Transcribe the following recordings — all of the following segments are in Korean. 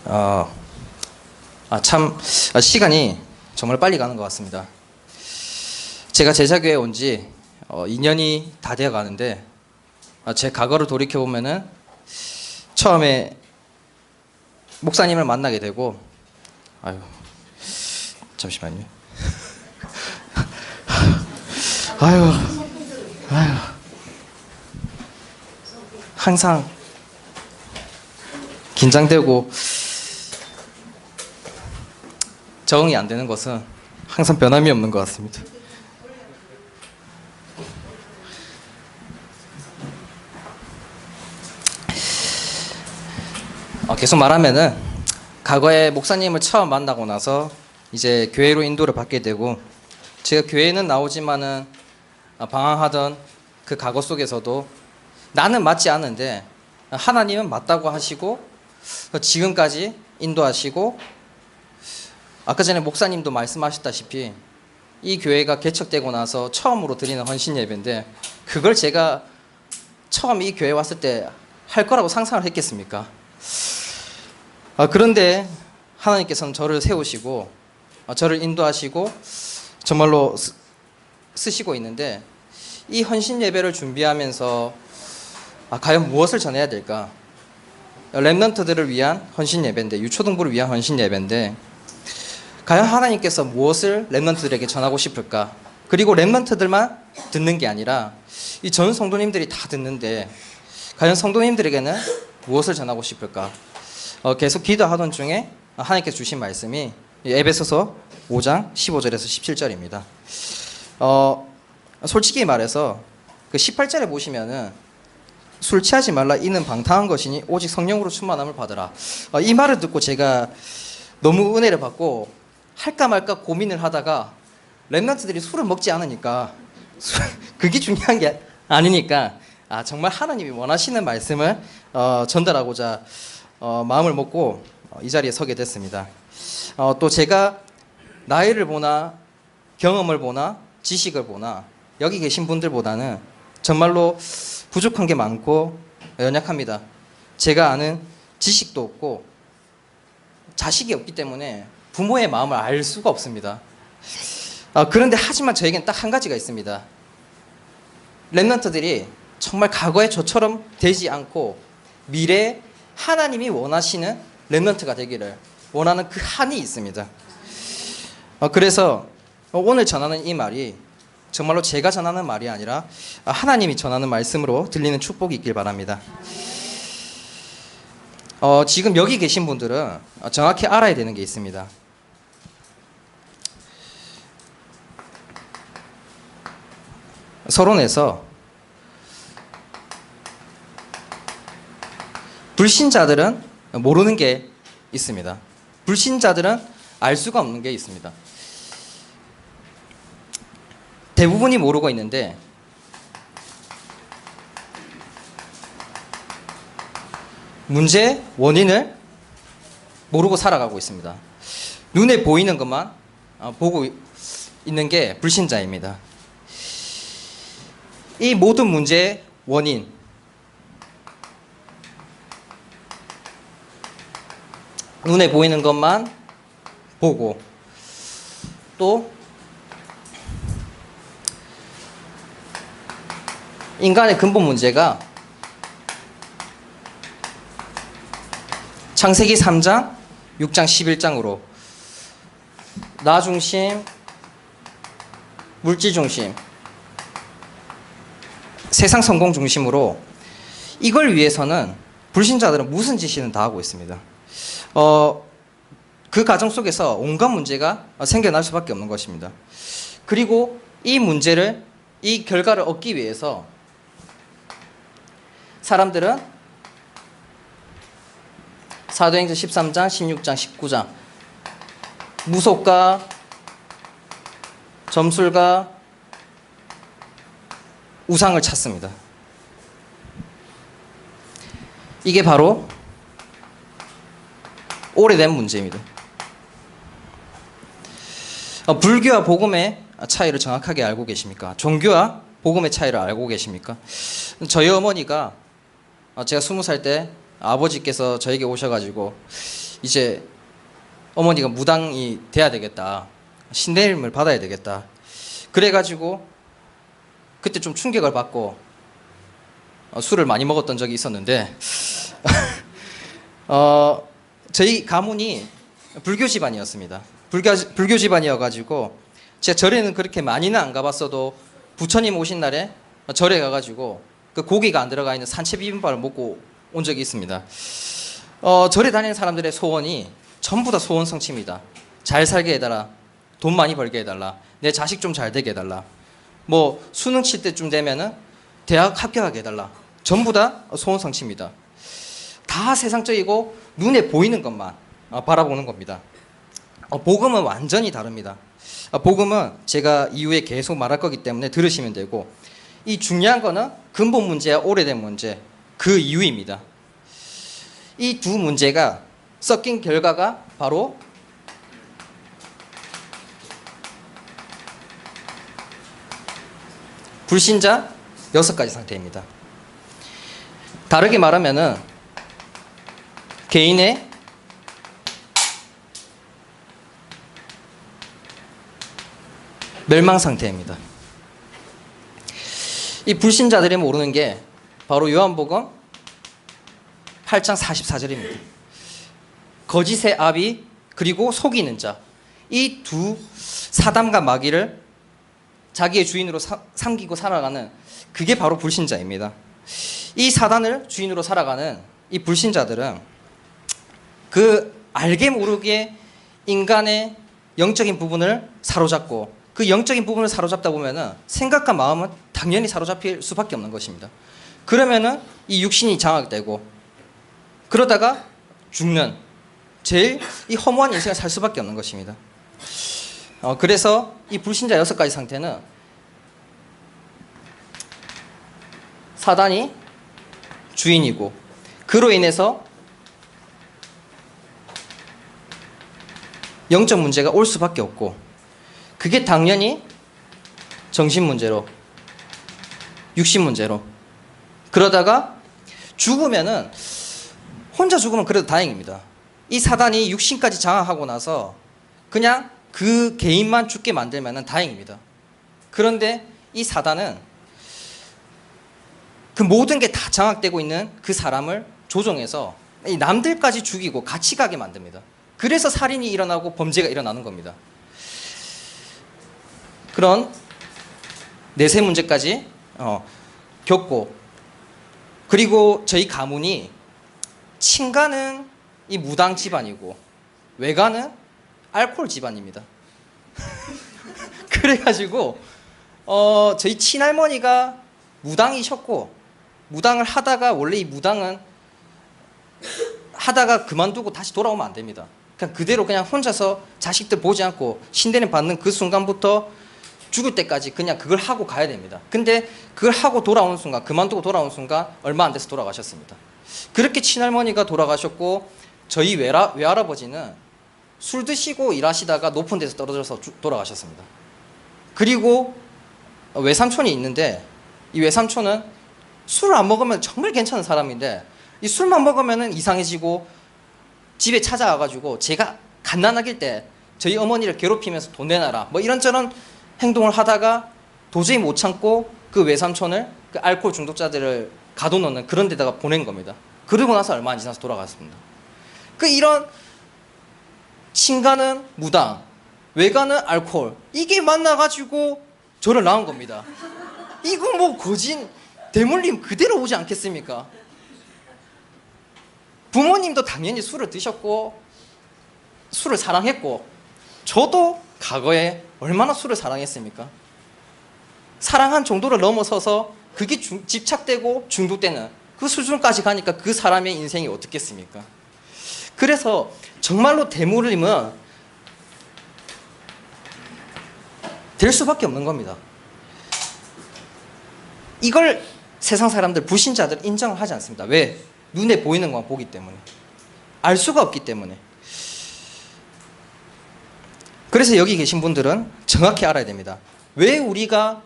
어, 참 시간이 정말 빨리 가는 것 같습니다. 제가 제자교회에 온 지 2년이 다 되어 가는데 제 과거를 돌이켜 보면은 처음에 목사님을 만나게 되고 잠시만요. 항상 긴장되고 적응이 안 되는 것은 항상 변함이 없는 것 같습니다. 계속 말하면은 과거에 목사님을 처음 만나고 나서 이제 교회로 인도를 받게 되고, 제가 교회는 나오지만은 방황하던 그 과거 속에서도 나는 맞지 않은데 하나님은 맞다고 하시고 지금까지 인도하시고, 아까 전에 목사님도 말씀하셨다시피 이 교회가 개척되고 나서 처음으로 드리는 헌신 예배인데, 그걸 제가 처음 이 교회 왔을 때 할 거라고 상상을 했겠습니까? 그런데 하나님께서는 저를 세우시고 저를 인도하시고 정말로 쓰시고 있는데, 이 헌신 예배를 준비하면서 과연 무엇을 전해야 될까? 렘넌트들을 위한 헌신 예배인데, 유초등부를 위한 헌신 예배인데, 과연 하나님께서 무엇을 렘넌트들에게 전하고 싶을까? 그리고 렘넌트들만 듣는 게 아니라 이 전 성도님들이 다 듣는데 과연 성도님들에게는 무엇을 전하고 싶을까? 계속 기도하던 중에 하나님께서 주신 말씀이 에베소서 5장 15절에서 17절입니다. 솔직히 말해서 그 18절에 보시면은 술 취하지 말라, 이는 방탕한 것이니 오직 성령으로 충만함을 받으라. 이 말을 듣고 제가 너무 은혜를 받고 할까 말까 고민을 하다가, 렘넌트들이 술을 먹지 않으니까 그게 중요한 게 아니니까 정말 하나님이 원하시는 말씀을 전달하고자 마음을 먹고 이 자리에 서게 됐습니다. 또 제가 나이를 보나 경험을 보나 지식을 보나 여기 계신 분들보다는 정말로 부족한 게 많고 연약합니다. 제가 아는 지식도 없고 자식이 없기 때문에 부모의 마음을 알 수가 없습니다. 그런데 하지만 저에겐 딱 한 가지가 있습니다. 렘넌트들이 정말 과거의 저처럼 되지 않고 미래에 하나님이 원하시는 렘넌트가 되기를 원하는 그 한이 있습니다. 그래서 오늘 전하는 이 말이 정말로 제가 전하는 말이 아니라 하나님이 전하는 말씀으로 들리는 축복이 있길 바랍니다. 지금 여기 계신 분들은 정확히 알아야 되는 게 있습니다. 서론에서 불신자들은 모르는 게 있습니다. 불신자들은 알 수가 없는 게 있습니다. 대부분이 모르고 있는데, 문제의 원인을 모르고 살아가고 있습니다. 눈에 보이는 것만 보고 있는 게 불신자입니다. 이 모든 문제의 원인, 눈에 보이는 것만 보고, 또 인간의 근본 문제가 창세기 3장, 6장, 11장으로 나 중심, 물질 중심, 세상 성공 중심으로, 이걸 위해서는 불신자들은 무슨 짓이든 다 하고 있습니다. 그 과정 속에서 온갖 문제가 생겨날 수밖에 없는 것입니다. 그리고 이 결과를 얻기 위해서 사람들은 사도행전 13장, 16장, 19장 무속가, 점술가, 우상을 찾습니다. 이게 바로 오래된 문제입니다. 불교와 복음의 차이를 정확하게 알고 계십니까? 종교와 복음의 차이를 알고 계십니까? 저희 어머니가 제가 20살 때 아버지께서 저에게 오셔가지고 이제 어머니가 무당이 돼야 되겠다. 신내림을 받아야 되겠다. 그래가지고 그때 좀 충격을 받고 술을 많이 먹었던 적이 있었는데 저희 가문이 불교 집안이었습니다. 불교 집안이어가지고 제가 절에는 그렇게 많이는 안 가봤어도 부처님 오신 날에 절에 가가지고 그 고기가 안 들어가 있는 산채 비빔밥을 먹고 온 적이 있습니다. 절에 다니는 사람들의 소원이 전부 다 소원 성취입니다. 잘 살게 해달라, 돈 많이 벌게 해달라, 내 자식 좀 잘 되게 해달라, 뭐 수능 칠 때쯤 되면은 대학 합격하게 해달라, 전부 다 소원 성취입니다. 다 세상적이고 눈에 보이는 것만 바라보는 겁니다. 복음은 완전히 다릅니다. 복음은 제가 이후에 계속 말할 거기 때문에 들으시면 되고, 이 중요한 거는 근본 문제와 오래된 문제, 그 이유입니다. 이 두 문제가 섞인 결과가 바로 불신자 6가지 상태입니다. 다르게 말하면은 개인의 멸망 상태입니다. 이 불신자들이 모르는 게 바로 요한복음 8장 44절입니다. 거짓의 아비 그리고 속이는 자, 이 두 사단과 마귀를 자기의 주인으로 삼기고 살아가는, 그게 바로 불신자입니다. 이 사단을 주인으로 살아가는 이 불신자들은 그 알게 모르게 인간의 영적인 부분을 사로잡고, 그 영적인 부분을 사로잡다 보면은 생각과 마음은 당연히 사로잡힐 수밖에 없는 것입니다. 그러면은 이 육신이 장악되고 그러다가 죽는 제일 이 허무한 인생을 살 수밖에 없는 것입니다. 그래서 이 불신자 6가지 상태는 사단이 주인이고, 그로 인해서 영적 문제가 올 수밖에 없고, 그게 당연히 정신 문제로, 육신 문제로, 그러다가 죽으면은, 혼자 죽으면 그래도 다행입니다. 이 사단이 육신까지 장악하고 나서 그냥 그 개인만 죽게 만들면 다행입니다. 그런데 이 사단은 그 모든 게 다 장악되고 있는 그 사람을 조종해서 남들까지 죽이고 같이 가게 만듭니다. 그래서 살인이 일어나고 범죄가 일어나는 겁니다. 그런 내세 문제까지 겪고, 그리고 저희 가문이 친가는 이 무당 집안이고 외가는 알코올 집안입니다. 그래가지고 저희 친할머니가 무당이셨고, 무당을 하다가, 원래 이 무당은 하다가 그만두고 다시 돌아오면 안 됩니다. 그냥 그대로 그냥 혼자서 자식들 보지 않고 신대림 받는 그 순간부터 죽을 때까지 그냥 그걸 하고 가야 됩니다. 근데 그걸 하고 돌아오는 순간, 그만두고 돌아오는 순간 얼마 안 돼서 돌아가셨습니다. 그렇게 친할머니가 돌아가셨고, 저희 외할아버지는 술 드시고 일하시다가 높은 데서 떨어져서 돌아가셨습니다. 그리고 외삼촌이 있는데, 이 외삼촌은 술을 안 먹으면 정말 괜찮은 사람인데 이 술만 먹으면 이상해지고 집에 찾아와가지고 제가 갓난아기일 때 저희 어머니를 괴롭히면서 돈 내놔라 뭐 이런저런 행동을 하다가 도저히 못 참고 그 외삼촌을 그 알코올 중독자들을 가둬놓는 그런 데다가 보낸 겁니다. 그러고 나서 얼마 안 지나서 돌아갔습니다. 그 이런 친가는 무당, 외가는 알코올, 이게 만나가지고 저를 낳은 겁니다. 이거 뭐 거진 대물림 그대로 오지 않겠습니까? 부모님도 당연히 술을 드셨고 술을 사랑했고, 저도 과거에 얼마나 술을 사랑했습니까? 사랑한 정도를 넘어서서 그게 집착되고 중독되는 그 수준까지 가니까 그 사람의 인생이 어떻겠습니까? 그래서 정말로 대물림은 될 수밖에 없는 겁니다. 이걸 세상 사람들, 불신자들 인정을 하지 않습니다. 왜? 눈에 보이는 것만 보기 때문에. 알 수가 없기 때문에. 그래서 여기 계신 분들은 정확히 알아야 됩니다. 왜 우리가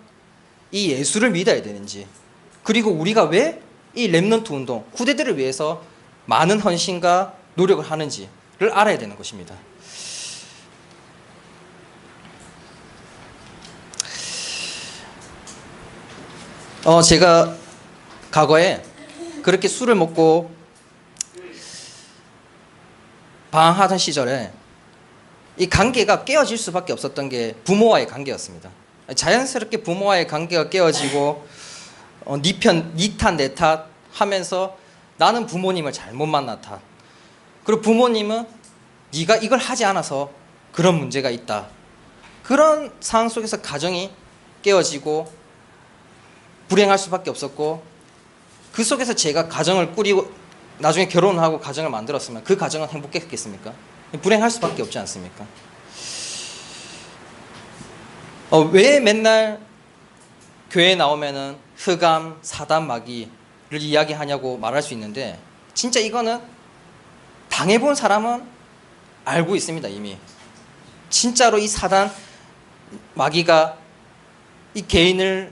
이 예수를 믿어야 되는지, 그리고 우리가 왜 이 렘넌트 운동, 후대들을 위해서 많은 헌신과 노력을 하는지, 알아야 되는 것입니다. 제가 과거에 그렇게 술을 먹고 방황하던 시절에 이 관계가 깨어질 수밖에 없었던 게 부모와의 관계였습니다. 자연스럽게 부모와의 관계가 깨어지고 니 편, 니 탓, 내 탓 하면서 나는 부모님을 잘못 만났다. 그리고 부모님은 네가 이걸 하지 않아서 그런 문제가 있다. 그런 상황 속에서 가정이 깨어지고 불행할 수밖에 없었고, 그 속에서 제가 가정을 꾸리고 나중에 결혼을 하고 가정을 만들었으면 그 가정은 행복했겠습니까? 불행할 수밖에 없지 않습니까? 왜 맨날 교회에 나오면은 흑암, 사단, 마귀를 이야기하냐고 말할 수 있는데, 진짜 이거는 당해본 사람은 알고 있습니다. 이미 진짜로 이 사단, 마귀가 이 개인을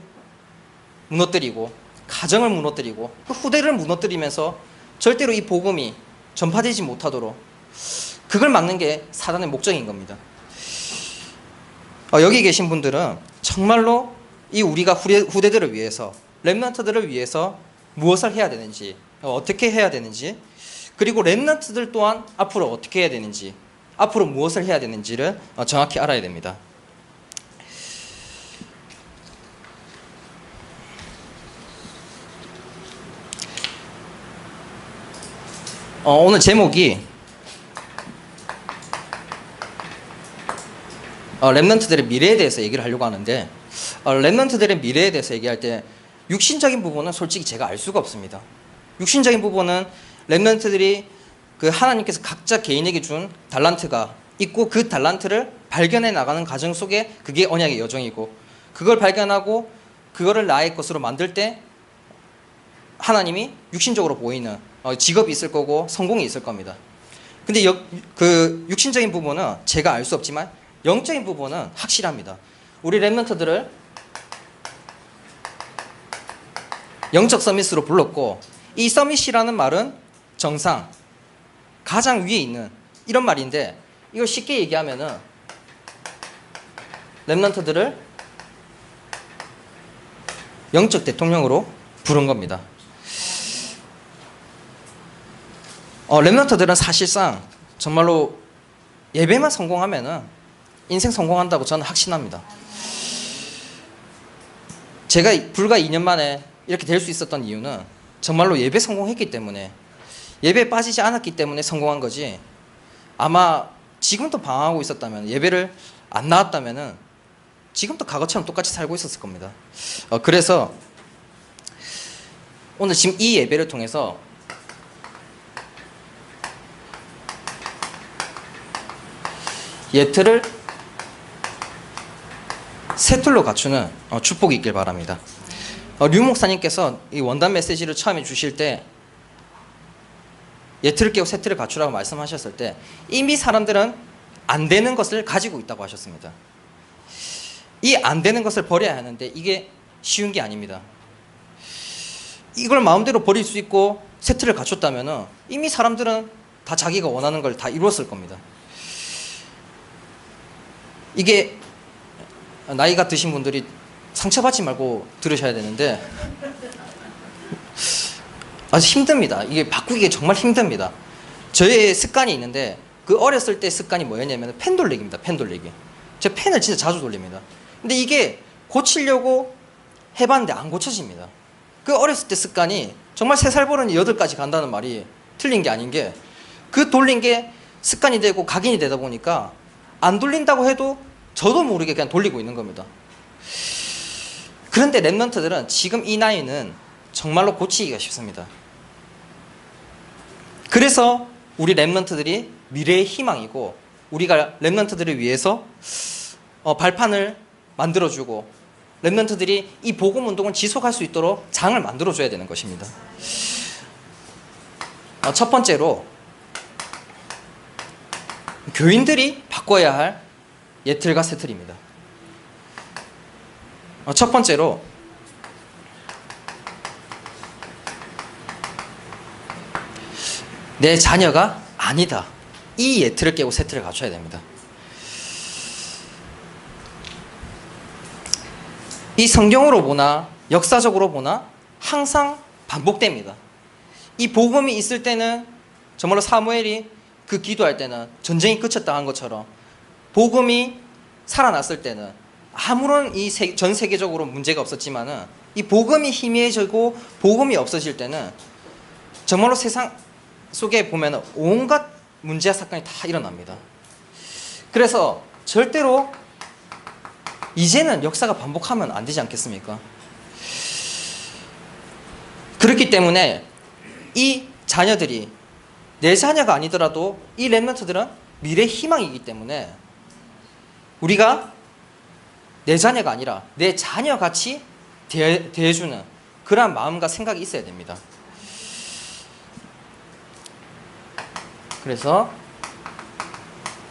무너뜨리고 가정을 무너뜨리고 그 후대를 무너뜨리면서 절대로 이 복음이 전파되지 못하도록 그걸 막는 게 사단의 목적인 겁니다. 여기 계신 분들은 정말로 이 우리가 후대들을 위해서, 렘넌트들을 위해서 무엇을 해야 되는지, 어떻게 해야 되는지, 그리고 렘넌트들 또한 앞으로 어떻게 해야 되는지, 앞으로 무엇을 해야 되는지를 정확히 알아야 됩니다. 오늘 제목이 렘넌트들의 미래에 대해서 얘기를 하려고 하는데, 렘넌트들의 미래에 대해서 얘기할 때 육신적인 부분은 솔직히 제가 알 수가 없습니다. 육신적인 부분은 렘넌트들이 그 하나님께서 각자 개인에게 준 달란트가 있고, 그 달란트를 발견해 나가는 과정 속에 그게 언약의 여정이고, 그걸 발견하고 그거를 나의 것으로 만들 때 하나님이 육신적으로 보이는 직업이 있을 거고 성공이 있을 겁니다. 근데 그 육신적인 부분은 제가 알 수 없지만 영적인 부분은 확실합니다. 우리 렘넌트들을 영적 서밋으로 불렀고, 이 서밋이라는 말은 정상, 가장 위에 있는 이런 말인데, 이걸 쉽게 얘기하면은 렘넌트들을 영적 대통령으로 부른 겁니다. 렘넌트들은 사실상 정말로 예배만 성공하면은 인생 성공한다고 저는 확신합니다. 제가 불과 2년 만에 이렇게 될 수 있었던 이유는 정말로 예배 성공했기 때문에, 예배에 빠지지 않았기 때문에 성공한 거지, 아마 지금도 방황하고 있었다면, 예배를 안 나왔다면은 지금도 과거처럼 똑같이 살고 있었을 겁니다. 그래서 오늘 지금 이 예배를 통해서 예틀을 새 틀로 갖추는 축복이 있길 바랍니다. 류 목사님께서 이 원단 메시지를 처음에 주실 때 예틀을 깨고 새 틀을 갖추라고 말씀하셨을 때 이미 사람들은 안 되는 것을 가지고 있다고 하셨습니다. 이 안 되는 것을 버려야 하는데 이게 쉬운 게 아닙니다. 이걸 마음대로 버릴 수 있고 새 틀을 갖췄다면 이미 사람들은 다 자기가 원하는 걸 다 이루었을 겁니다. 이게 나이가 드신 분들이 상처받지 말고 들으셔야 되는데 아주 힘듭니다. 이게 바꾸기가 정말 힘듭니다. 저의 습관이 있는데 그 어렸을 때 습관이 뭐였냐면 펜 돌리기입니다. 펜 돌리기. 제 펜을 진짜 자주 돌립니다. 근데 이게 고치려고 해봤는데 안 고쳐집니다. 그 어렸을 때 습관이 정말 3살 버릇이 8까지 간다는 말이 틀린 게 아닌 게, 그 돌린 게 습관이 되고 각인이 되다 보니까 안 돌린다고 해도 저도 모르게 그냥 돌리고 있는 겁니다. 그런데 렘넌트들은 지금 이 나이는 정말로 고치기가 쉽습니다. 그래서 우리 렘넌트들이 미래의 희망이고, 우리가 렘넌트들을 위해서 발판을 만들어주고 렘넌트들이 이 복음 운동을 지속할 수 있도록 장을 만들어줘야 되는 것입니다. 첫 번째로 교인들이 바꿔야 할 예틀과 새틀입니다. 첫 번째로 내 자녀가 아니다. 이 예틀을 깨고 세틀을 갖춰야 됩니다. 이 성경으로 보나 역사적으로 보나 항상 반복됩니다. 이 복음이 있을 때는 정말로 사무엘이 그 기도할 때는 전쟁이 그쳤다 한 것처럼, 복음이 살아났을 때는 아무런 전 세계적으로 문제가 없었지만은 이 복음이 희미해지고 복음이 없어질 때는 정말로 세상 속에 보면은 온갖 문제와 사건이 다 일어납니다. 그래서 절대로 이제는 역사가 반복하면 안 되지 않겠습니까? 그렇기 때문에 이 자녀들이, 내 자녀가 아니더라도 이 렘넌트들은 미래 희망이기 때문에 우리가 내 자녀가 아니라 내 자녀같이 대해주는 그러한 마음과 생각이 있어야 됩니다. 그래서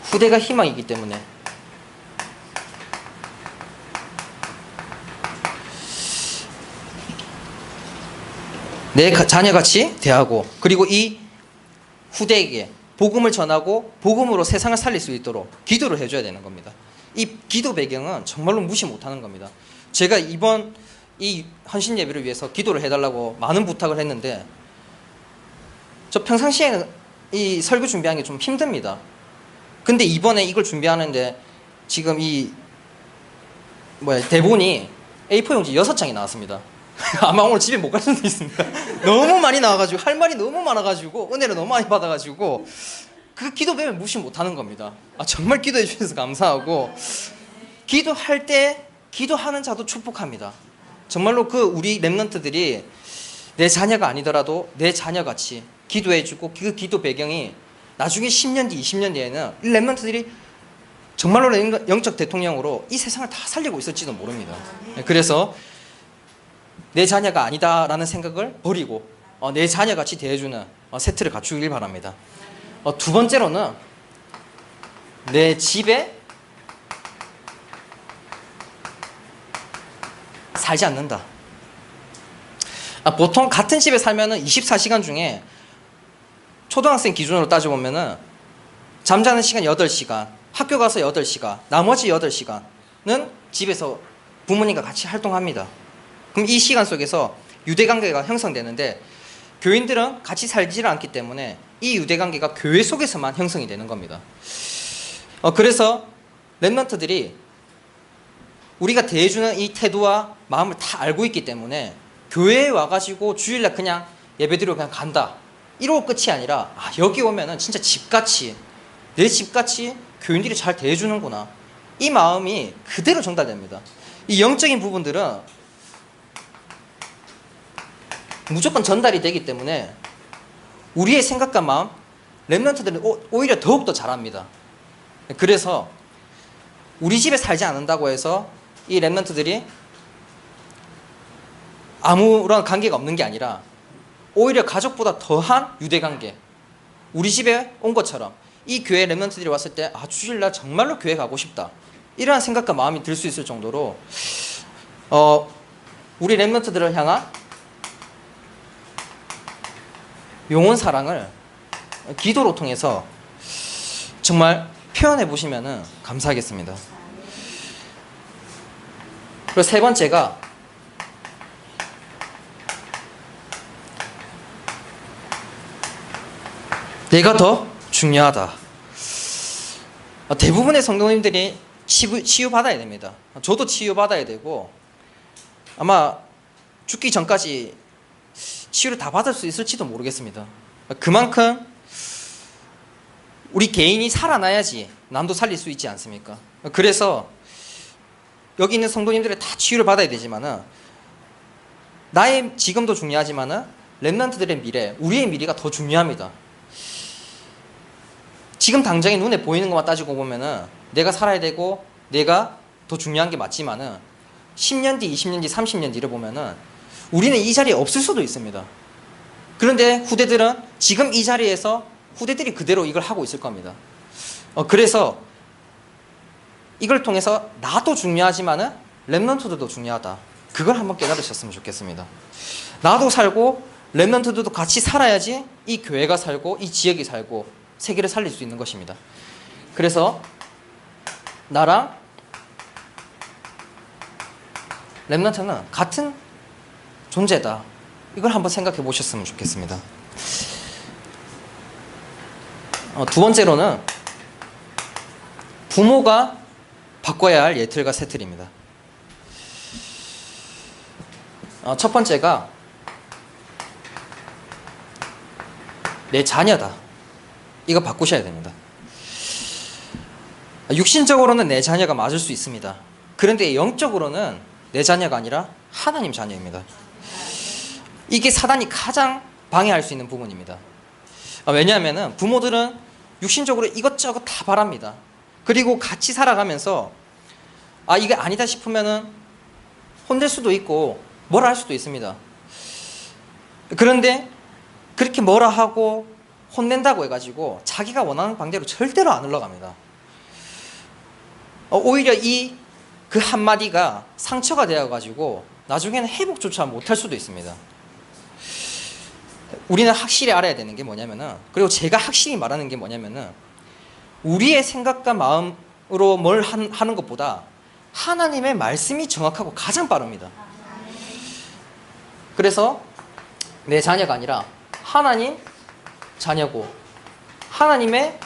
후대가 희망이기 때문에 내 자녀같이 대하고, 그리고 이 후대에게 복음을 전하고 복음으로 세상을 살릴 수 있도록 기도를 해줘야 되는 겁니다. 이 기도 배경은 정말로 무시 못하는 겁니다. 제가 이번 이 헌신 예배를 위해서 기도를 해달라고 많은 부탁을 했는데, 저 평상시에는 이 설교 준비하는 게 좀 힘듭니다. 근데 이번에 이걸 준비하는데 지금 대본이 A4 용지 6장이 나왔습니다. 아마 오늘 집에 못 갈 수도 있습니다. 너무 많이 나와가지고, 할 말이 너무 많아가지고, 은혜를 너무 많이 받아가지고 그 기도 배면 무시 못하는 겁니다. 정말 기도해 주셔서 감사하고, 기도할 때 기도하는 자도 축복합니다. 정말로 우리 렘넌트들이 내 자녀가 아니더라도 내 자녀같이 기도해주고, 그 기도 배경이 나중에 10년 뒤 20년 뒤에는 이 렘넌트들이 정말로 영적 대통령으로 이 세상을 다 살리고 있을지도 모릅니다. 그래서 내 자녀가 아니다라는 생각을 버리고 내 자녀같이 대해주는 세트를 갖추길 바랍니다. 두 번째로는 내 집에 살지 않는다. 보통 같은 집에 살면은 24시간 중에 초등학생 기준으로 따져보면은 잠자는 시간 8시간, 학교 가서 8시간, 나머지 8시간은 집에서 부모님과 같이 활동합니다. 그럼 이 시간 속에서 유대관계가 형성되는데, 교인들은 같이 살지를 않기 때문에 이 유대관계가 교회 속에서만 형성이 되는 겁니다. 그래서 렘넌트들이 우리가 대해주는 이 태도와 마음을 다 알고 있기 때문에 교회에 와가지고 주일날 그냥 예배드리고 그냥 간다, 이러고 끝이 아니라 여기 오면은 진짜 집같이, 내 집같이 교인들이 잘 대해주는구나, 이 마음이 그대로 전달됩니다. 이 영적인 부분들은 무조건 전달이 되기 때문에 우리의 생각과 마음, 렘넌트들은 오히려 더욱더 잘합니다. 그래서 우리 집에 살지 않는다고 해서 이 렘넌트들이 아무런 관계가 없는 게 아니라 오히려 가족보다 더한 유대관계, 우리 집에 온 것처럼 이 교회 렘넌트들이 왔을 때 주일날 정말로 교회 가고 싶다, 이러한 생각과 마음이 들 수 있을 정도로 우리 렘넌트들을 향한 영혼 사랑을 기도로 통해서 정말 표현해 보시면 감사하겠습니다. 그리고 세 번째가 내가 더 중요하다. 대부분의 성도님들이 치유받아야 됩니다. 저도 치유받아야 되고, 아마 죽기 전까지 치유를 다 받을 수 있을지도 모르겠습니다. 그만큼 우리 개인이 살아나야지 남도 살릴 수 있지 않습니까? 그래서 여기 있는 성도님들이 다 치유를 받아야 되지만은, 나의 지금도 중요하지만은 렘넌트들의 미래, 우리의 미래가 더 중요합니다. 지금 당장에 눈에 보이는 것만 따지고 보면은 내가 살아야 되고 내가 더 중요한 게 맞지만은 10년 뒤, 20년 뒤, 30년 뒤를 보면은 우리는 이 자리에 없을 수도 있습니다. 그런데 후대들은 지금 이 자리에서 후대들이 그대로 이걸 하고 있을 겁니다. 그래서 이걸 통해서 나도 중요하지만은 렘넌트들도 중요하다, 그걸 한번 깨달으셨으면 좋겠습니다. 나도 살고 렘넌트들도 같이 살아야지 이 교회가 살고 이 지역이 살고 세계를 살릴 수 있는 것입니다. 그래서 나랑 렘넌트는 같은 존재다. 이걸 한번 생각해 보셨으면 좋겠습니다. 두 번째로는 부모가 바꿔야 할 예틀과 세틀입니다. 첫 번째가 내 자녀다. 이거 바꾸셔야 됩니다. 육신적으로는 내 자녀가 맞을 수 있습니다. 그런데 영적으로는 내 자녀가 아니라 하나님 자녀입니다. 이게 사단이 가장 방해할 수 있는 부분입니다. 왜냐하면 부모들은 육신적으로 이것저것 다 바랍니다. 그리고 같이 살아가면서 이게 아니다 싶으면은 혼낼 수도 있고 뭐라 할 수도 있습니다. 그런데 그렇게 뭐라 하고 혼낸다고 해가지고 자기가 원하는 방대로 절대로 안 흘러갑니다. 오히려 그 한마디가 상처가 되어가지고 나중에는 회복조차 못할 수도 있습니다. 우리는 확실히 알아야 되는 게 뭐냐면은, 그리고 제가 확실히 말하는 게 뭐냐면은, 우리의 생각과 마음으로 뭘 하는 것보다 하나님의 말씀이 정확하고 가장 빠릅니다. 그래서 내 자녀가 아니라 하나님 자녀고, 하나님의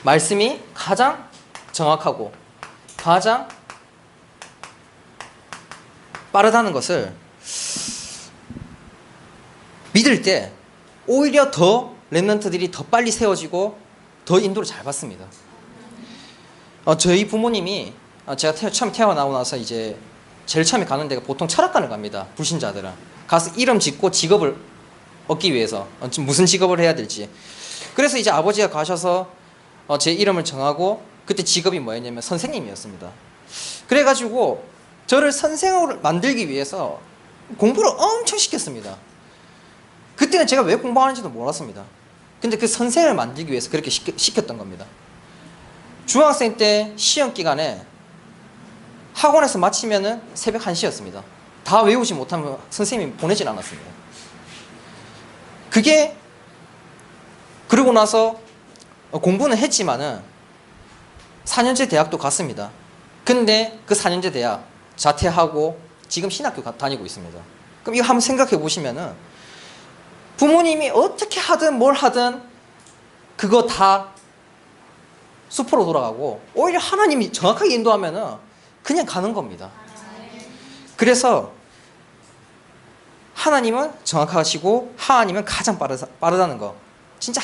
말씀이 가장 정확하고 가장 빠르다는 것을 믿을 때 오히려 더 렘넌트들이 더 빨리 세워지고 더 인도를 잘 받습니다. 저희 부모님이 제가 처음 태어나고 나서 이제 제일 처음에 가는 데가 보통 철학관을 갑니다. 불신자들은 가서 이름 짓고 직업을 얻기 위해서 무슨 직업을 해야 될지. 그래서 이제 아버지가 가셔서 제 이름을 정하고, 그때 직업이 뭐였냐면 선생님이었습니다. 그래가지고 저를 선생으로 만들기 위해서 공부를 엄청 시켰습니다. 그때는 제가 왜 공부하는지도 몰랐습니다. 근데 그 선생을 만들기 위해서 그렇게 시켰던 겁니다. 중학생 때 시험 기간에 학원에서 마치면은 새벽 1시였습니다. 다 외우지 못하면 선생님이 보내질 않았습니다. 그러고 나서 공부는 했지만은 4년제 대학도 갔습니다. 근데 그 4년제 대학 자퇴하고 지금 신학교 다니고 있습니다. 그럼 이거 한번 생각해 보시면은 부모님이 어떻게 하든 뭘 하든 그거 다 수포로 돌아가고 오히려 하나님이 정확하게 인도하면은 그냥 가는 겁니다. 그래서 하나님은 정확하시고 하나님은 가장 빠르다는 거. 진짜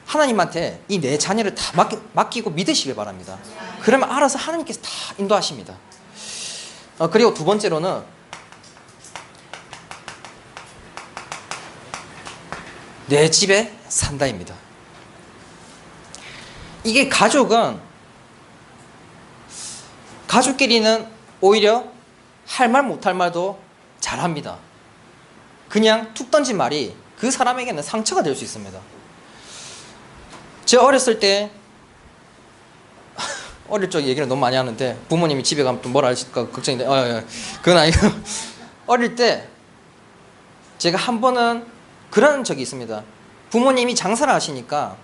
하나님한테 이 내 자녀를 다 맡기고 믿으시길 바랍니다. 그러면 알아서 하나님께서 다 인도하십니다. 그리고 두 번째로는 내 집에 산다입니다. 이게 가족끼리는 오히려 할 말 못할 말도 잘합니다. 그냥 툭 던진 말이 그 사람에게는 상처가 될 수 있습니다. 제가 어렸을 때 어릴 적 얘기를 너무 많이 하는데 부모님이 집에 가면 또 뭐라 할까 걱정인데 그건 아니고 어릴 때 제가 한 번은 그런 적이 있습니다. 부모님이 장사를 하시니까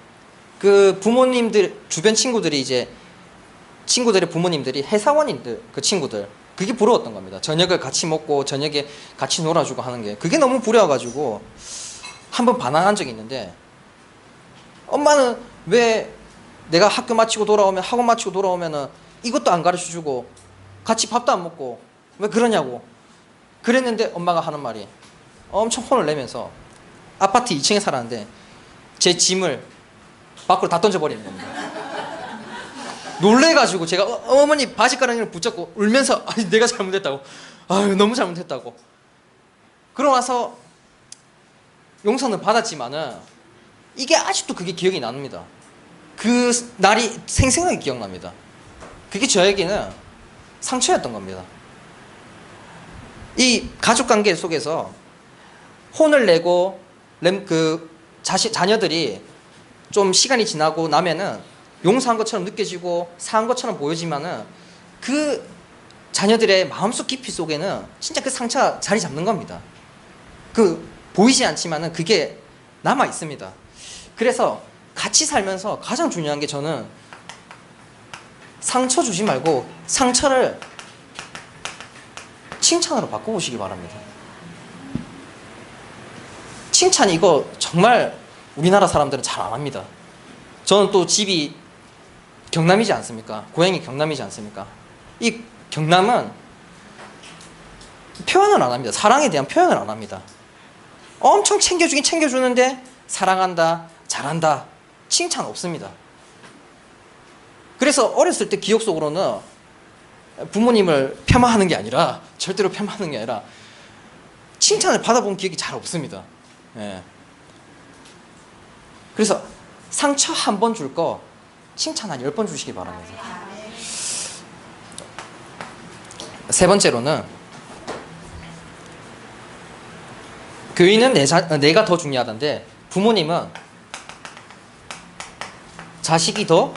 그 부모님들 주변 친구들이 이제 친구들의 부모님들이 회사원인들 그 친구들 그게 부러웠던 겁니다. 저녁을 같이 먹고 저녁에 같이 놀아주고 하는 게 그게 너무 부러워가지고 한 번 반항한 적이 있는데 엄마는 왜 내가 학원 마치고 돌아오면은 이것도 안 가르쳐주고 같이 밥도 안 먹고 왜 그러냐고 그랬는데 엄마가 하는 말이 엄청 혼을 내면서 아파트 2층에 살았는데 제 짐을 밖으로 다 던져버리는 겁니다. 놀래가지고 제가 어머니 바지가랑이를 붙잡고 울면서 내가 잘못했다고 너무 잘못했다고 그러고 나서 용서는 받았지만은 이게 아직도 그게 기억이 납니다. 그 날이 생생하게 기억납니다. 그게 저에게는 상처였던 겁니다. 이 가족관계 속에서 혼을 내고 자녀들이 좀 시간이 지나고 나면은 용서한 것처럼 느껴지고 사한 것처럼 보여지만은 그 자녀들의 마음속 깊이 속에는 진짜 그 상처가 자리 잡는 겁니다. 보이지 않지만은 그게 남아 있습니다. 그래서 같이 살면서 가장 중요한 게 저는 상처 주지 말고 상처를 칭찬으로 바꿔보시기 바랍니다. 칭찬 이거 정말 우리나라 사람들은 잘 안 합니다. 저는 또 집이 경남이지 않습니까? 고향이 경남이지 않습니까? 이 경남은 표현을 안 합니다. 사랑에 대한 표현을 안 합니다. 엄청 챙겨주긴 챙겨주는데 사랑한다, 잘한다, 칭찬 없습니다. 그래서 어렸을 때 기억 속으로는 부모님을 폄하하는 게 아니라, 절대로 폄하하는 게 아니라 칭찬을 받아본 기억이 잘 없습니다. 예. 그래서 상처 한 번 줄 거 칭찬 한 10번 주시기 바랍니다. 세 번째로는 교인은 내가 더 중요하던데 부모님은 자식이 더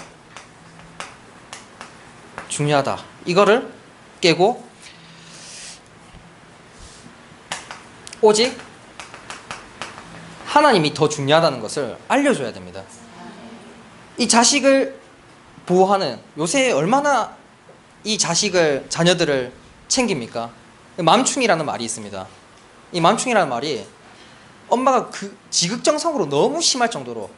중요하다. 이거를 깨고 오직 하나님이 더 중요하다는 것을 알려줘야 됩니다. 이 자식을 보호하는, 요새 얼마나 이 자녀들을 챙깁니까? 맘충이라는 말이 있습니다. 이 맘충이라는 말이 엄마가 그 지극정성으로 너무 심할 정도로,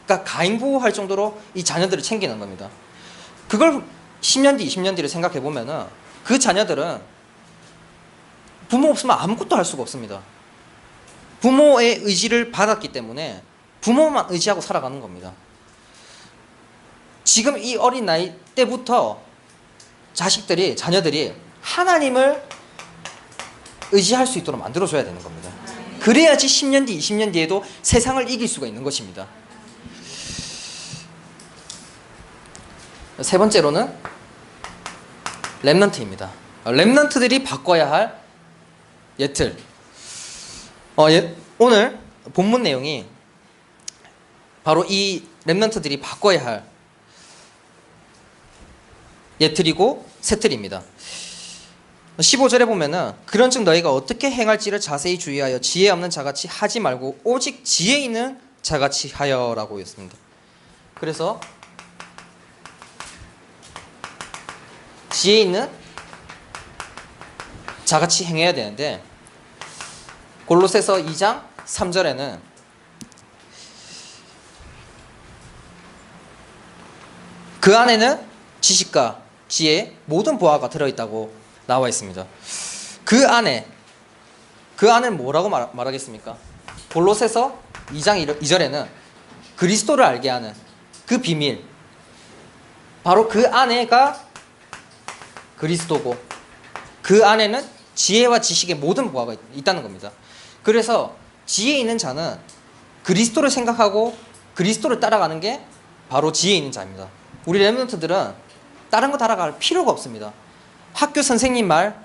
그러니까 가임보호할 정도로 이 자녀들을 챙기는 겁니다. 그걸 10년 뒤, 20년 뒤를 생각해 보면은 그 자녀들은 부모 없으면 아무것도 할 수가 없습니다. 부모의 의지를 받았기 때문에 부모만 의지하고 살아가는 겁니다. 지금 이 어린 나이 때부터 자녀들이 하나님을 의지할 수 있도록 만들어줘야 되는 겁니다. 그래야지 10년 뒤, 20년 뒤에도 세상을 이길 수가 있는 것입니다. 세 번째로는 렘넌트입니다. 렘넌트들이 바꿔야 할 예틀. 오늘 본문 내용이 바로 이 렘넌트들이 바꿔야 할 예틀이고 새틀입니다. 15절에 보면은 그런즉 너희가 어떻게 행할지를 자세히 주의하여 지혜 없는 자같이 하지 말고 오직 지혜 있는 자같이 하여라고 했습니다. 그래서 지혜 있는 자같이 행해야 되는데, 골로새서 2장 3절에는 그 안에는 지식과 지혜 모든 보화가 들어있다고 나와 있습니다. 그 안은 뭐라고 말하겠습니까? 골로새서 2장 2절에는 그리스도를 알게 하는 그 비밀, 바로 그 안에가 그리스도고 그 안에는 지혜와 지식의 모든 보화가 있다는 겁니다. 그래서 지혜 있는 자는 그리스도를 생각하고 그리스도를 따라가는 게 바로 지혜 있는 자입니다. 우리 렘넌트들은 다른 거 따라갈 필요가 없습니다. 학교 선생님 말,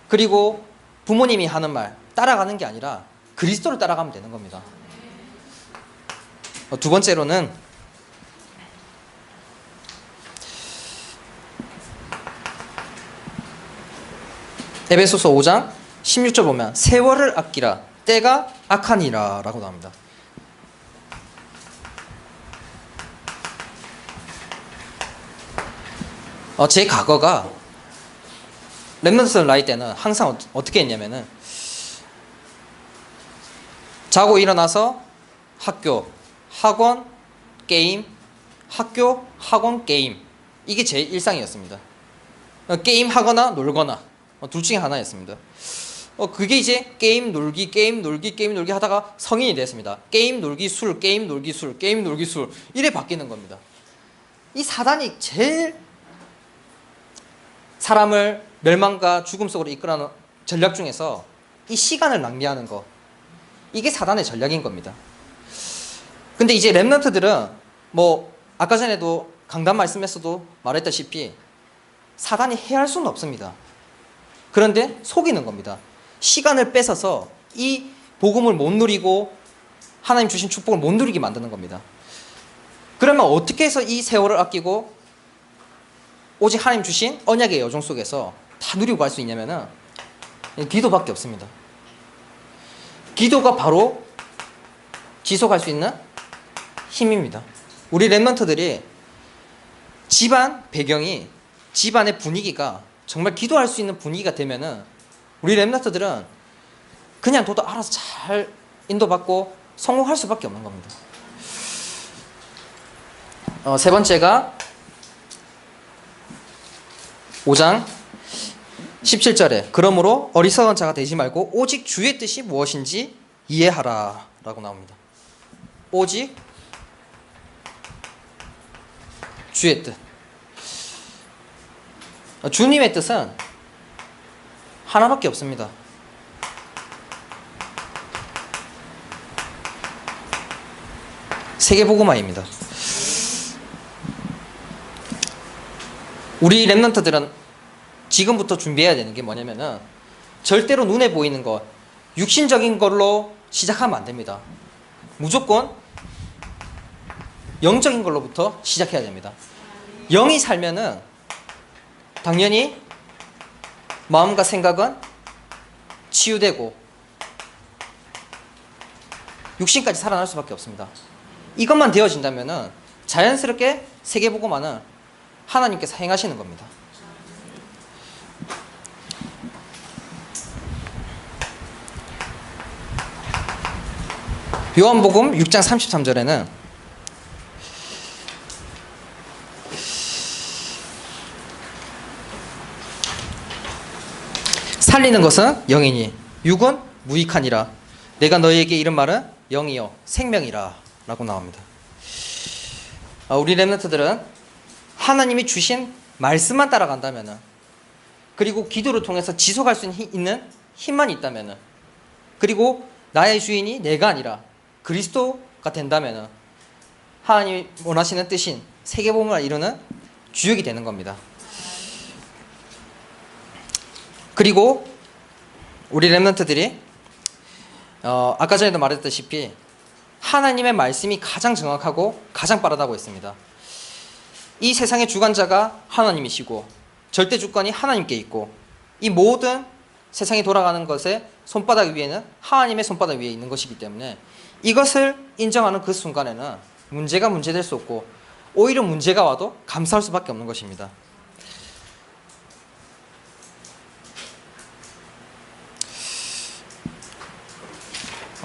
그리고 부모님이 하는 말 따라가는 게 아니라 그리스도를 따라가면 되는 겁니다. 두 번째로는 에베소서 5장 16절 보면 세월을 아끼라 때가 악하니라 라고 나옵니다. 제 과거가 렘넌트 나이 때는 항상 어떻게 했냐면은 자고 일어나서 학교, 학원, 게임, 학교, 학원, 게임, 이게 제 일상이었습니다. 게임 하거나 놀거나 둘 중에 하나였습니다. 그게 이제 게임 놀기 하다가 성인이 됐습니다. 게임 놀기 술, 게임 놀기 술, 게임 놀기 술, 이래 바뀌는 겁니다. 이 사단이 제일 사람을 멸망과 죽음 속으로 이끌어가는 전략 중에서 이 시간을 낭비하는 거, 이게 사단의 전략인 겁니다. 근데 이제 렘넌트들은 아까 전에도 강단 말씀에서도 말했다시피 사단이 해할 수는 없습니다. 그런데 속이는 겁니다. 시간을 뺏어서 이 복음을 못 누리고 하나님 주신 축복을 못 누리게 만드는 겁니다. 그러면 어떻게 해서 이 세월을 아끼고 오직 하나님 주신 언약의 여정 속에서 다 누리고 갈 수 있냐면은 기도밖에 없습니다. 기도가 바로 지속할 수 있는 힘입니다. 우리 랩런트들이 집안 배경이, 집안의 분위기가 정말 기도할 수 있는 분위기가 되면은 우리 랩런트들은 그냥 둬도 알아서 잘 인도받고 성공할 수밖에 없는 겁니다. 세 번째가 5장 17절에 그러므로 어리석은 자가 되지 말고 오직 주의 뜻이 무엇인지 이해하라 라고 나옵니다. 오직 주의 뜻. 주님의 뜻은 하나밖에 없습니다. 세계복음화입니다. 우리 랩런트들은 지금부터 준비해야 되는 게 뭐냐면은 절대로 눈에 보이는 것, 육신적인 걸로 시작하면 안 됩니다. 무조건 영적인 걸로부터 시작해야 됩니다. 영이 살면은 당연히 마음과 생각은 치유되고 육신까지 살아날 수밖에 없습니다. 이것만 되어진다면은 자연스럽게 세계복음화는 하나님께서 행하시는 겁니다. 요한복음 6장 33절에는 살리는 것은 영이니 육은 무익하니라. 내가 너희에게 이른 말은 영이요 생명이라 라고 나옵니다. 우리 랩런트들은 하나님이 주신 말씀만 따라간다면, 그리고 기도를 통해서 지속할 수 있는 힘만 있다면, 그리고 나의 주인이 내가 아니라 그리스도가 된다면 하나님이 원하시는 뜻인 세계복음을 이루는 주역이 되는 겁니다. 그리고 우리 랩런트들이 아까 전에도 말했다시피 하나님의 말씀이 가장 정확하고 가장 빠르다고 했습니다. 이 세상의 주관자가 하나님이시고 절대 주권이 하나님께 있고 이 모든 세상이 돌아가는 것의 손바닥 위에는 하나님의 손바닥 위에 있는 것이기 때문에 이것을 인정하는 그 순간에는 문제가 문제될 수 없고 오히려 문제가 와도 감사할 수밖에 없는 것입니다.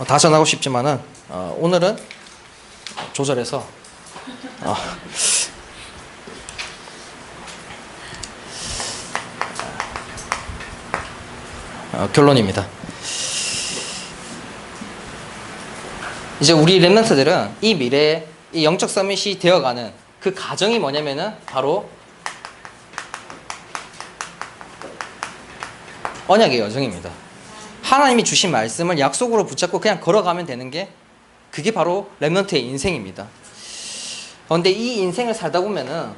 다 전하고 싶지만은 오늘은 조절해서 결론입니다. 이제 우리 랩런트들은 이 미래에 이 영적 서밋이 되어가는 그 과정이 뭐냐면은 바로 언약의 여정입니다. 하나님이 주신 말씀을 약속으로 붙잡고 그냥 걸어가면 되는 게 그게 바로 랩런트의 인생입니다. 그런데 이 인생을 살다 보면은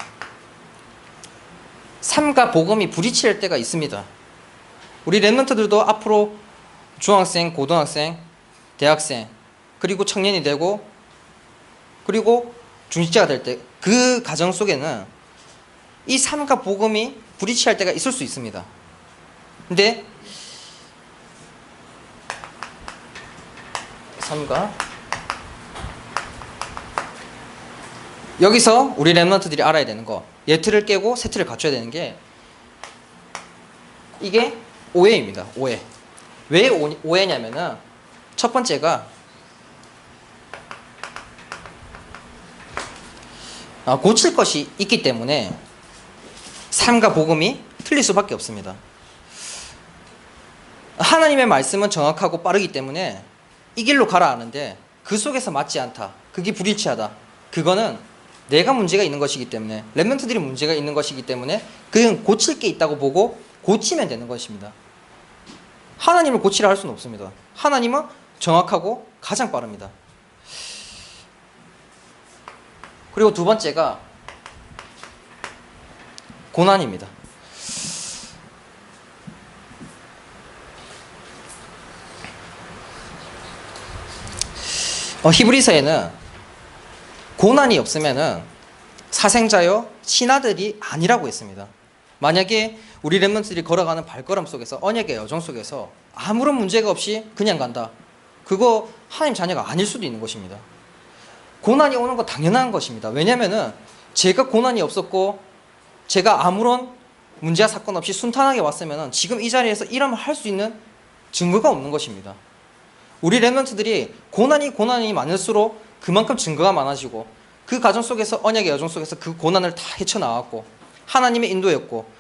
삶과 복음이 부딪힐 때가 있습니다. 우리 랩런트들도 앞으로 중학생, 고등학생, 대학생, 그리고 청년이 되고 그리고 중직자가 될 때 그 과정 속에는 이 삶과 복음이 부딪힐 때가 있을 수 있습니다. 근데 삶과 여기서 우리 랩런트들이 알아야 되는 거, 예틀을 깨고 세틀을 갖춰야 되는 게 이게 오해입니다. 오해. 왜 오해냐면은 첫 번째가 고칠 것이 있기 때문에 삶과 복음이 틀릴 수밖에 없습니다. 하나님의 말씀은 정확하고 빠르기 때문에 이 길로 가라 하는데 그 속에서 맞지 않다, 그게 불일치하다, 그거는 내가 문제가 있는 것이기 때문에, 랩런트들이 문제가 있는 것이기 때문에 그건 고칠 게 있다고 보고 고치면 되는 것입니다. 하나님을 고치라 할 수는 없습니다. 하나님은 정확하고 가장 빠릅니다. 그리고 두 번째가 고난입니다. 히브리서에는 고난이 없으면은 사생자여 신하들이 아니라고 했습니다. 만약에 우리 랩런트들이 걸어가는 발걸음 속에서 언약의 여정 속에서 아무런 문제가 없이 그냥 간다, 그거 하나님 자녀가 아닐 수도 있는 것입니다. 고난이 오는 거 당연한 것입니다. 왜냐하면은 제가 고난이 없었고 제가 아무런 문제와 사건 없이 순탄하게 왔으면 지금 이 자리에서 이러면 할 수 있는 증거가 없는 것입니다. 우리 렘넌트들이 고난이 많을수록 그만큼 증거가 많아지고 그 과정 속에서 언약의 여정 속에서 그 고난을 다 헤쳐나왔고 하나님의 인도였고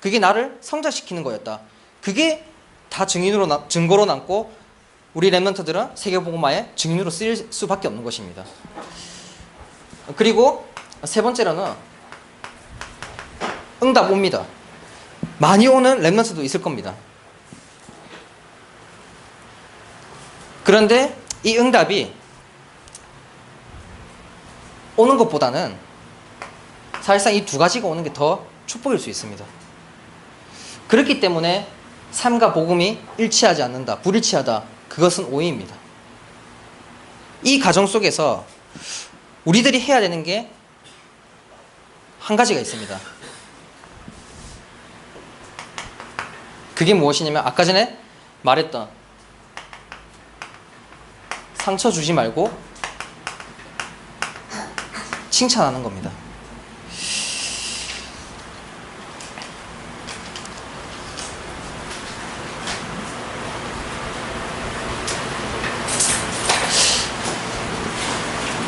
그게 나를 성장시키는 거였다. 그게 다 증거로 남고 우리 렘넌트들은 세계복음화의 증인으로 쓰일 수밖에 없는 것입니다. 그리고 세 번째로는 응답 옵니다. 많이 오는 렘넌트도 있을 겁니다. 그런데 이 응답이 오는 것보다는 사실상 이 두 가지가 오는 게 더 축복일 수 있습니다. 그렇기 때문에 삶과 복음이 일치하지 않는다, 불일치하다, 그것은 오해입니다. 이 과정 속에서 우리들이 해야 되는 게 한 가지가 있습니다. 그게 무엇이냐면 아까 전에 말했던 상처 주지 말고 칭찬하는 겁니다.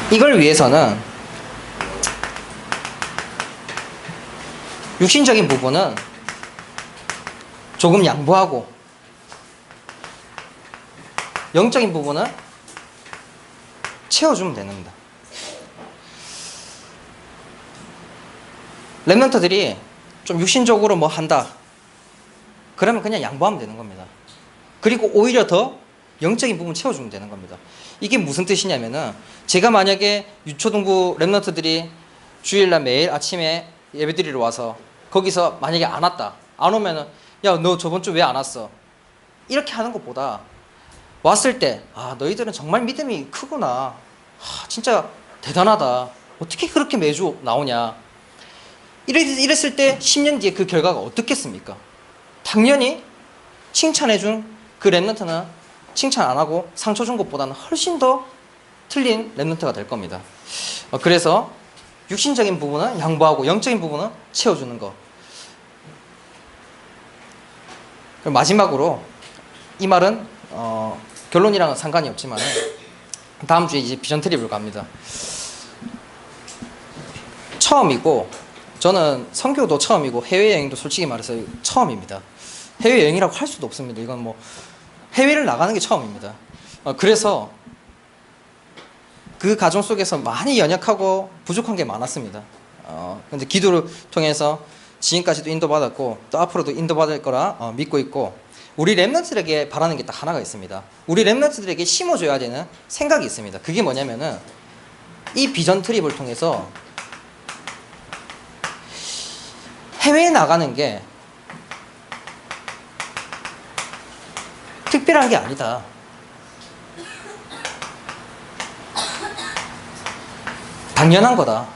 이걸 위해서는 육신적인 부분은 조금 양보하고 영적인 부분은 채워주면 됩니다. 렘넌트들이 좀 육신적으로 뭐 한다 그러면 그냥 양보하면 되는 겁니다. 그리고 오히려 더 영적인 부분 채워주면 되는 겁니다. 이게 무슨 뜻이냐면은 제가 만약에 유초등부 렘넌트들이 주일날 매일 아침에 예배드리러 와서 거기서 만약에 안 왔다, 안 오면은 야 너 저번 주 왜 안 왔어? 이렇게 하는 것보다 왔을 때 너희들은 정말 믿음이 크구나, 진짜 대단하다, 어떻게 그렇게 매주 나오냐, 이랬을 때 10년 뒤에 그 결과가 어떻겠습니까? 당연히 칭찬해준 그 렘넌트는 칭찬 안 하고 상처 준 것보다는 훨씬 더 틀린 렘넌트가 될 겁니다. 그래서 육신적인 부분은 양보하고 영적인 부분은 채워주는 것. 마지막으로 이 말은 결론이랑은 상관이 없지만 다음 주에 이제 비전 트립을 갑니다. 처음이고 저는 선교도 처음이고 해외여행도 솔직히 말해서 처음입니다. 해외여행이라고 할 수도 없습니다. 이건 뭐 해외를 나가는 게 처음입니다. 그래서 그 과정 속에서 많이 연약하고 부족한 게 많았습니다. 근데 기도를 통해서 지금까지도 인도받았고 또 앞으로도 인도받을 거라 믿고 있고, 우리 렘넌트들에게 바라는 게 딱 하나가 있습니다. 우리 렘넌트들에게 심어줘야 되는 생각이 있습니다. 그게 뭐냐면은 이 비전 트립을 통해서 해외에 나가는 게 특별한 게 아니다. 당연한 거다.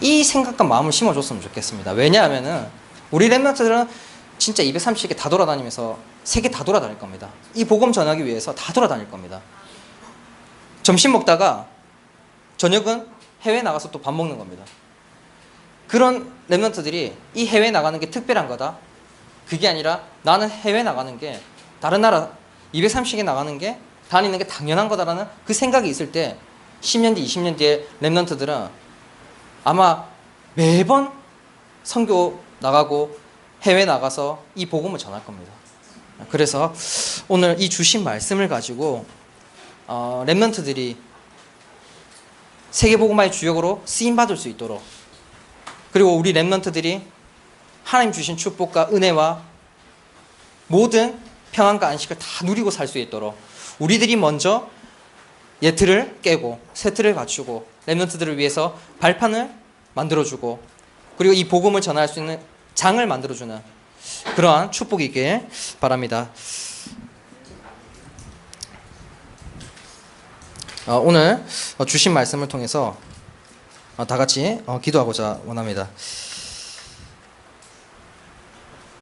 이 생각과 마음을 심어줬으면 좋겠습니다. 왜냐하면은 우리 렘넌트들은 진짜 230개 다 돌아다니면서 세계 다 돌아다닐 겁니다. 이 복음 전하기 위해서 다 돌아다닐 겁니다. 점심 먹다가 저녁은 해외에 나가서 또 밥 먹는 겁니다. 그런 렘넌트들이 이 해외에 나가는 게 특별한 거다, 그게 아니라 나는 해외에 나가는 게 다른 나라 230개 나가는 게 다니는 게 당연한 거다라는 그 생각이 있을 때 10년 뒤 20년 뒤에 렘넌트들은 아마 매번 선교 나가고 해외 나가서 이 복음을 전할 겁니다. 그래서 오늘 이 주신 말씀을 가지고 렘넌트들이 세계복음화의 주역으로 쓰임받을 수 있도록, 그리고 우리 렘넌트들이 하나님 주신 축복과 은혜와 모든 평안과 안식을 다 누리고 살 수 있도록 우리들이 먼저 예틀을 깨고 세틀을 갖추고 렘넌트들을 위해서 발판을 만들어주고, 그리고 이 복음을 전할 수 있는 장을 만들어주는 그러한 축복이 있길 바랍니다. 오늘 주신 말씀을 통해서 다 같이 기도하고자 원합니다.